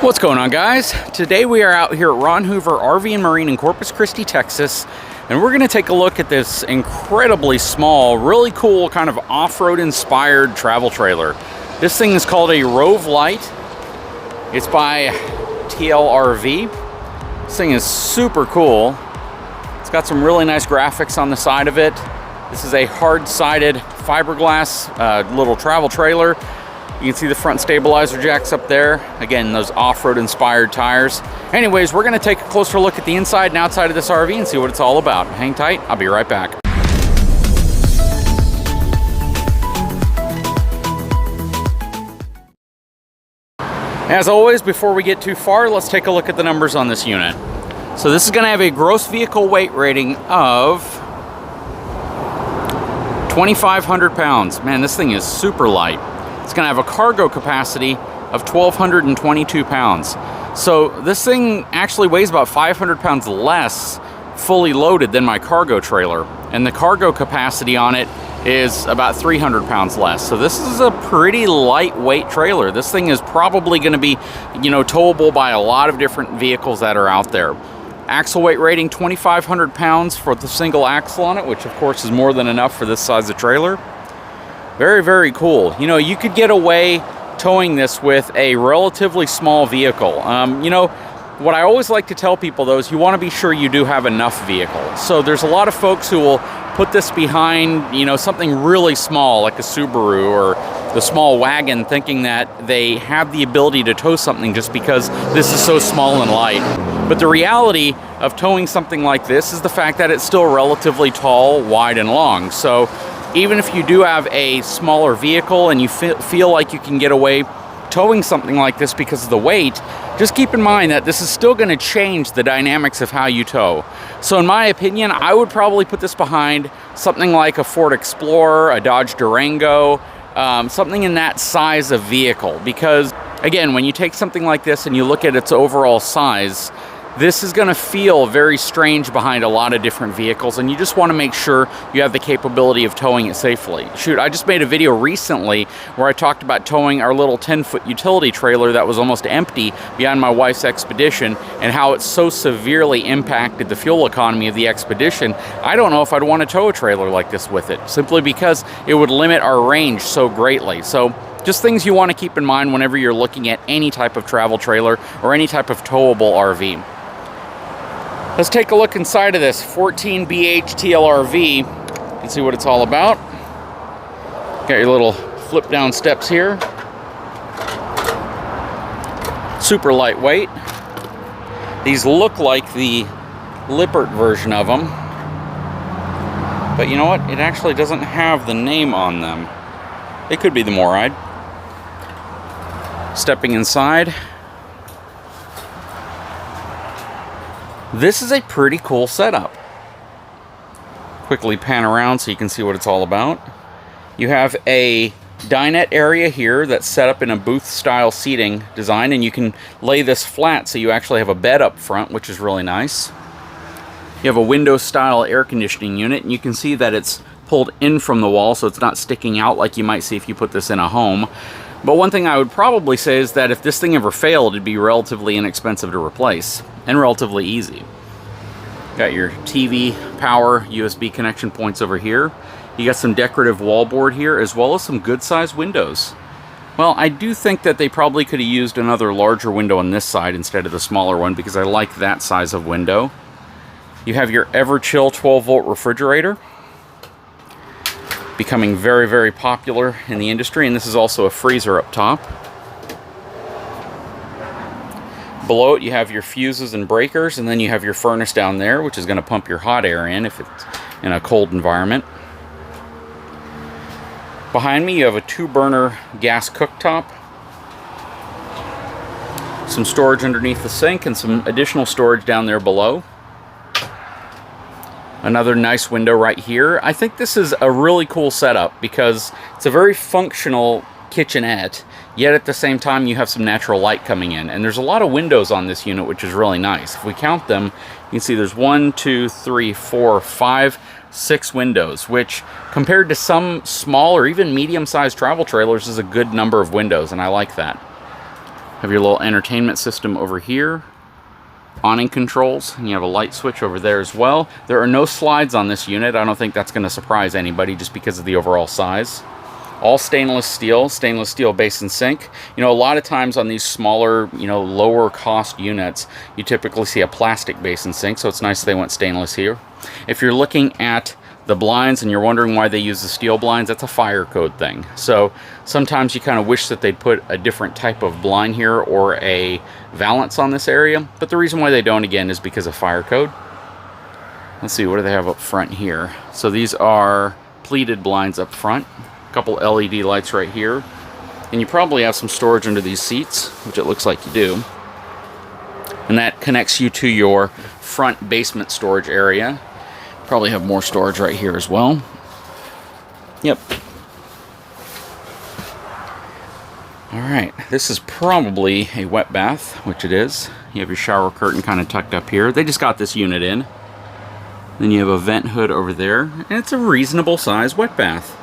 What's going on, guys? Today we are out here at Ron Hoover RV and Marine in Corpus Christi, Texas, and we're going to take a look at this incredibly small, really cool kind of off-road inspired travel trailer. This thing is called a ROVE LITE. It's by TLRV. This thing is super cool. It's got some really nice graphics on the side of it. This is a hard-sided fiberglass little travel trailer. You can see the front stabilizer jacks up there. Again, those off-road inspired tires. Anyways, we're gonna take a closer look at the inside and outside of this RV and see what it's all about. Hang tight, I'll be right back. As always, before we get too far, let's take a look at the numbers on this unit. So this is gonna have a gross vehicle weight rating of 2,500 pounds. Man, this thing is super light. It's gonna have a cargo capacity of 1,222 pounds. So this thing actually weighs about 500 pounds less fully loaded than my cargo trailer. And the cargo capacity on it is about 300 pounds less. So this is a pretty lightweight trailer. This thing is probably gonna be, towable by a lot of different vehicles that are out there. Axle weight rating 2,500 pounds for the single axle on it, which of course is more than enough for this size of trailer. Very, very cool. You could get away towing this with a relatively small vehicle. What I always like to tell people though is you want to be sure you do have enough vehicle. So there's a lot of folks who will put this behind, something really small like a Subaru or the small wagon, thinking that they have the ability to tow something just because this is so small and light. But the reality of towing something like this is the fact that it's still relatively tall, wide, and long. So even if you do have a smaller vehicle and you feel like you can get away towing something like this because of the weight, just keep in mind that this is still going to change the dynamics of how you tow. So in my opinion, I would probably put this behind something like a Ford Explorer, a Dodge Durango, something in that size of vehicle. Because again, when you take something like this and you look at its overall size, this is going to feel very strange behind a lot of different vehicles, and you just want to make sure you have the capability of towing it safely. Shoot, I just made a video recently where I talked about towing our little 10-foot utility trailer that was almost empty behind my wife's Expedition and how it so severely impacted the fuel economy of the Expedition. I don't know if I'd want to tow a trailer like this with it, simply because it would limit our range so greatly. So just things you want to keep in mind whenever you're looking at any type of travel trailer or any type of towable RV. Let's take a look inside of this 14BH TLRV and see what it's all about. Got your little flip down steps here. Super lightweight. These look like the Lippert version of them. But you know what? It actually doesn't have the name on them. It could be the Moride. Stepping inside. This is a pretty cool setup. Quickly pan around so you can see what it's all about. You have a dinette area here that's set up in a booth style seating design, and you can lay this flat so you actually have a bed up front, which is really nice. You have a window style air conditioning unit, and you can see that it's pulled in from the wall so it's not sticking out like you might see if you put this in a home. But one thing I would probably say is that if this thing ever failed, it'd be relatively inexpensive to replace and relatively easy. Got your TV, power, USB connection points over here. You got some decorative wallboard here, as well as some good-sized windows. Well, I do think that they probably could have used another larger window on this side instead of the smaller one, because I like that size of window. You have your Everchill 12-volt refrigerator, becoming very, very popular in the industry, and this is also a freezer up top. Below it you have your fuses and breakers, and then you have your furnace down there, which is going to pump your hot air in if it's in a cold environment. Behind me you have a 2-burner gas cooktop, some storage underneath the sink, and some additional storage down there below. Another nice window right here. I think this is a really cool setup because it's a very functional kitchenette, yet at the same time you have some natural light coming in. And there's a lot of windows on this unit, which is really nice. If we count them, you can see there's 1, 2, 3, 4, 5, 6 windows, which compared to some small or even medium-sized travel trailers is a good number of windows, and I like that. Have your little entertainment system over here. Awning controls, and you have a light switch over there as well. There are no slides on this unit. I don't think that's going to surprise anybody just because of the overall size. All stainless steel basin sink. You know, a lot of times on these smaller, you know, lower cost units, you typically see a plastic basin sink, so it's nice they went stainless here. If you're looking at the blinds and you're wondering why they use the steel blinds, that's a fire code thing. So sometimes you kind of wish that they'd put a different type of blind here or a valance on this area, but the reason why they don't, again, is because of fire code. Let's see, what do they have up front here? So these are pleated blinds up front. Couple LED lights right here, and you probably have some storage under these seats, which it looks like you do, and that connects you to your front basement storage area. Probably have more storage right here as well. Yep. All right, this is probably a wet bath, which it is. You have your shower curtain kind of tucked up here. They just got this unit in. Then you have a vent hood over there, and it's a reasonable size wet bath.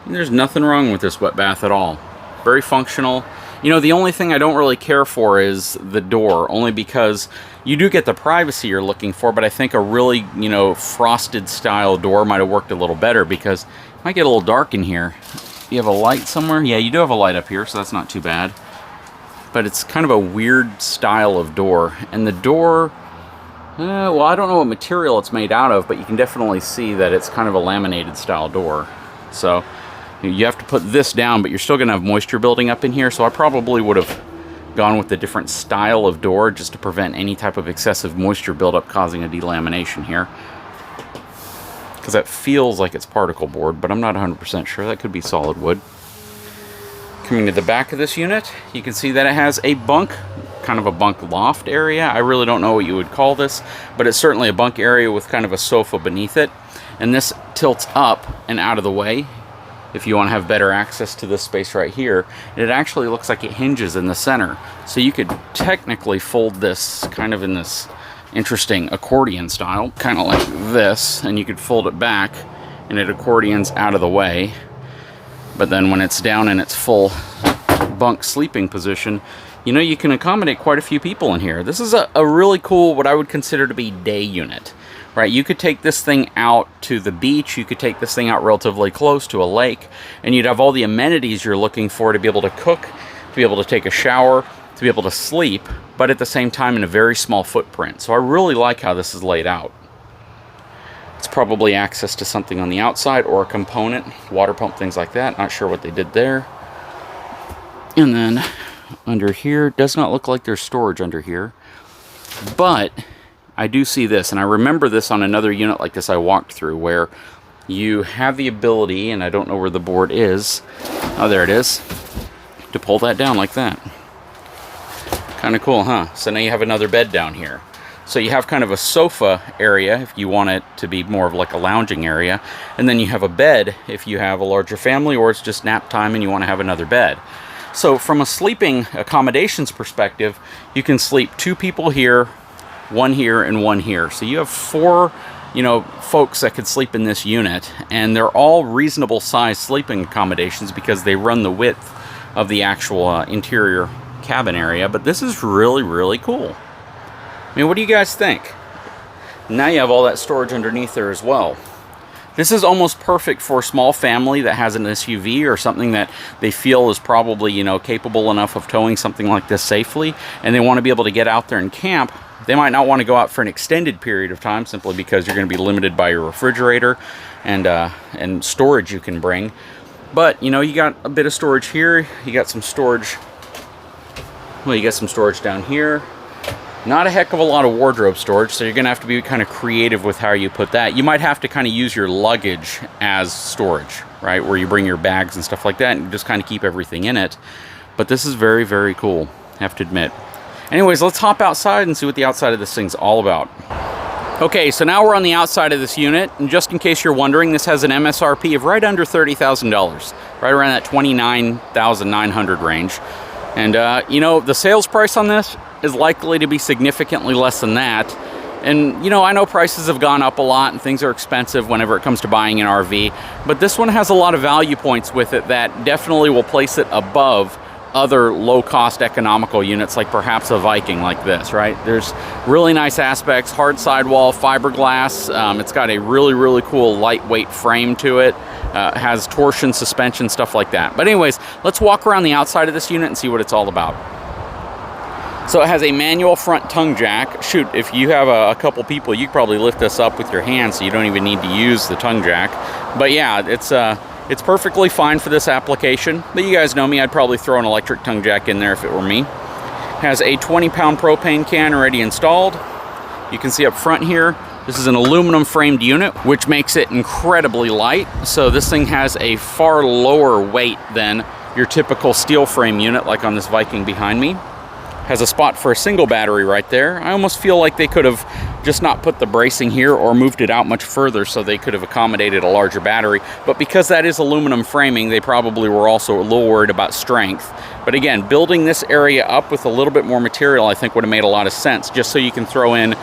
There's nothing wrong with this wet bath at all. Very functional. You know, the only thing I don't really care for is the door, only because you do get the privacy you're looking for, but I think a really, you know, frosted style door might have worked a little better because it might get a little dark in here. You have a light somewhere? Yeah, you do have a light up here, so that's not too bad. But it's kind of a weird style of door. And the door, well, I don't know what material it's made out of, but you can definitely see that it's kind of a laminated style door. So you have to put this down, but you're still going to have moisture building up in here, so I probably would have gone with a different style of door just to prevent any type of excessive moisture buildup causing a delamination here. Because that feels like it's particle board, but I'm not 100% sure. That could be solid wood. Coming to the back of this unit, you can see that it has a bunk, kind of a bunk loft area. I really don't know what you would call this, but it's certainly a bunk area with kind of a sofa beneath it. And this tilts up and out of the way if you want to have better access to this space right here. And it actually looks like it hinges in the center. So you could technically fold this kind of in this interesting accordion style, kind of like this, and you could fold it back and it accordions out of the way. But then when it's down in its full bunk sleeping position, you know, you can accommodate quite a few people in here. This is a really cool, what I would consider to be day unit. Right, you could take this thing out to the beach, you could take this thing out relatively close to a lake, and you'd have all the amenities you're looking for to be able to cook, to be able to take a shower, to be able to sleep, but at the same time in a very small footprint. So I really like how this is laid out. It's probably access to something on the outside or a component, water pump, things like that. Not sure what they did there. And then under here, does not look like there's storage under here, but I do see this, and I remember this on another unit like this I walked through, where you have the ability, and I don't know where the board is, oh there it is, to pull that down like that. Kind of cool, huh? So now you have another bed down here. So you have kind of a sofa area if you want it to be more of like a lounging area, and then you have a bed if you have a larger family or it's just nap time and you want to have another bed. So from a sleeping accommodations perspective, you can sleep 2 people here, 1 here, and 1 here. So you have 4, you know, folks that could sleep in this unit, and they're all reasonable size sleeping accommodations because they run the width of the actual interior cabin area. But this is really, really cool. I mean, what do you guys think? Now you have all that storage underneath there as well. This is almost perfect for a small family that has an SUV or something that they feel is probably, you know, capable enough of towing something like this safely, and they want to be able to get out there and camp. They might not want to go out for an extended period of time simply because you're going to be limited by your refrigerator and storage you can bring. But, you know, you got a bit of storage here. You got some storage. Well, you got some storage down here. Not a heck of a lot of wardrobe storage, so you're going to have to be kind of creative with how you put that. You might have to kind of use your luggage as storage, right? Where you bring your bags and stuff like that and just kind of keep everything in it. But this is very, very cool, I have to admit. Anyways, let's hop outside and see what the outside of this thing's all about. Okay, so now we're on the outside of this unit, and just in case you're wondering, this has an MSRP of right under $30,000, right around that $29,900 range. And, you know, the sales price on this is likely to be significantly less than that. And, you know, I know prices have gone up a lot and things are expensive whenever it comes to buying an RV, but this one has a lot of value points with it that definitely will place it above other low-cost economical units, like perhaps a Viking like this, right? There's really nice aspects, hard sidewall, fiberglass. It's got a really, really cool lightweight frame to it. Has torsion suspension, stuff like that. But anyways, let's walk around the outside of this unit and see what it's all about. So it has a manual front tongue jack. Shoot, if you have a couple people, you could probably lift this up with your hands, so you don't even need to use the tongue jack. But yeah, it's perfectly fine for this application. But you guys know me, I'd probably throw an electric tongue jack in there if it were me. Has a 20-pound propane can already installed. You can see up front here, this is an aluminum framed unit, which makes it incredibly light. So this thing has a far lower weight than your typical steel frame unit, like on this Viking behind me. Has a spot for a single battery right there. I almost feel like they could have just not put the bracing here or moved it out much further so they could have accommodated a larger battery. But because that is aluminum framing, they probably were also a little worried about strength. But again, building this area up with a little bit more material, I think would have made a lot of sense, just so you can throw in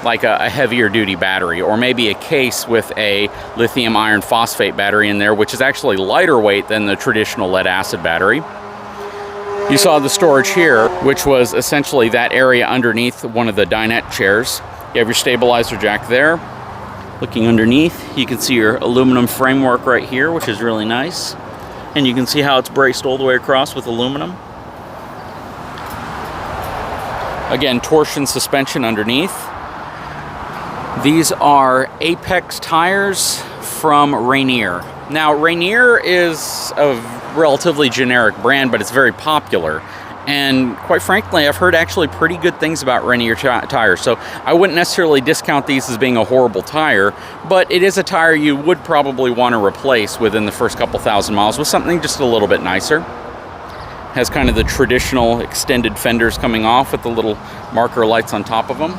like a heavier duty battery, or maybe a case with a lithium iron phosphate battery in there, which is actually lighter weight than the traditional lead acid battery. You saw the storage here, which was essentially that area underneath one of the dinette chairs. You have your stabilizer jack there. Looking underneath, you can see your aluminum framework right here, which is really nice. And you can see how it's braced all the way across with aluminum. Again, torsion suspension underneath. These are Apex tires from Rainier. Now, Rainier is a relatively generic brand, but it's very popular. And quite frankly, I've heard actually pretty good things about Rainier tires. So I wouldn't necessarily discount these as being a horrible tire, but it is a tire you would probably want to replace within the first couple thousand miles with something just a little bit nicer. Has kind of the traditional extended fenders coming off with the little marker lights on top of them.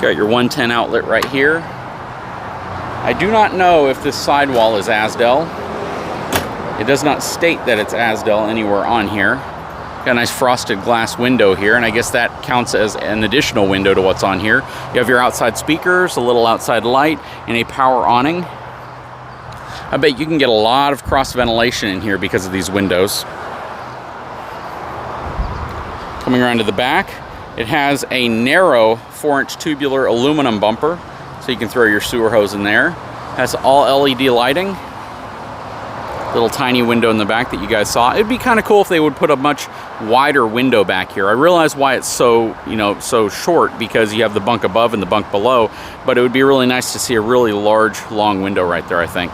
Got your 110 outlet right here. I do not know if this sidewall is Asdel. It does not state that it's Asdel anywhere on here. Got a nice frosted glass window here, and I guess that counts as an additional window to what's on here. You have your outside speakers, a little outside light, and a power awning. I bet you can get a lot of cross ventilation in here because of these windows. Coming around to the back, it has a narrow 4-inch tubular aluminum bumper, so you can throw your sewer hose in there. Has all LED lighting. Little tiny window in the back that you guys saw. It'd be kind of cool if they would put a much wider window back here. I realize why it's so, so short, because you have the bunk above and the bunk below, but it would be really nice to see a really large, long window right there, I think.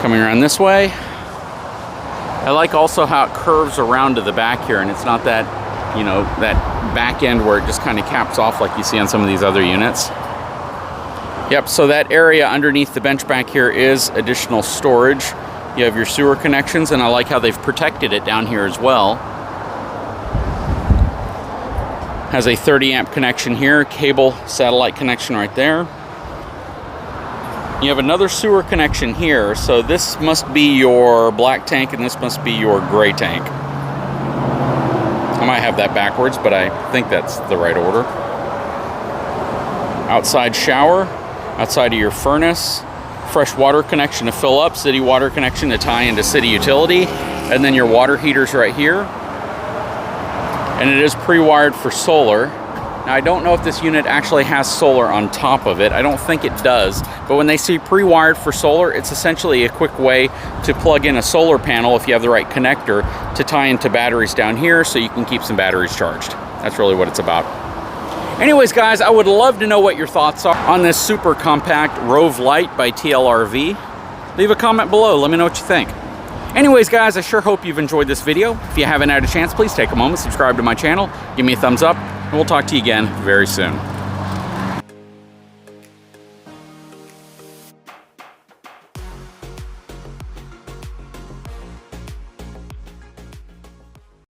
Coming around this way, I like also how it curves around to the back here, and it's not that, that back end where it just kind of caps off like you see on some of these other units. Yep, so that area underneath the bench back here is additional storage. You have your sewer connections, and I like how they've protected it down here as well. Has a 30 amp connection here, cable satellite connection right there. You have another sewer connection here, so this must be your black tank and this must be your gray tank. I might have that backwards, but I think that's the right order. Outside shower, outside of your furnace, fresh water connection to fill up, city water connection to tie into city utility, and then your water heaters right here. And it is pre-wired for solar. Now, I don't know if this unit actually has solar on top of it. I don't think it does. But when they say pre-wired for solar, it's essentially a quick way to plug in a solar panel, if you have the right connector, to tie into batteries down here so you can keep some batteries charged. That's really what it's about. Anyways, guys, I would love to know what your thoughts are on this super compact ROVE LITE by TLRV. Leave a comment below. Let me know what you think. Anyways, guys, I sure hope you've enjoyed this video. If you haven't had a chance, please take a moment, subscribe to my channel, give me a thumbs up, and we'll talk to you again very soon.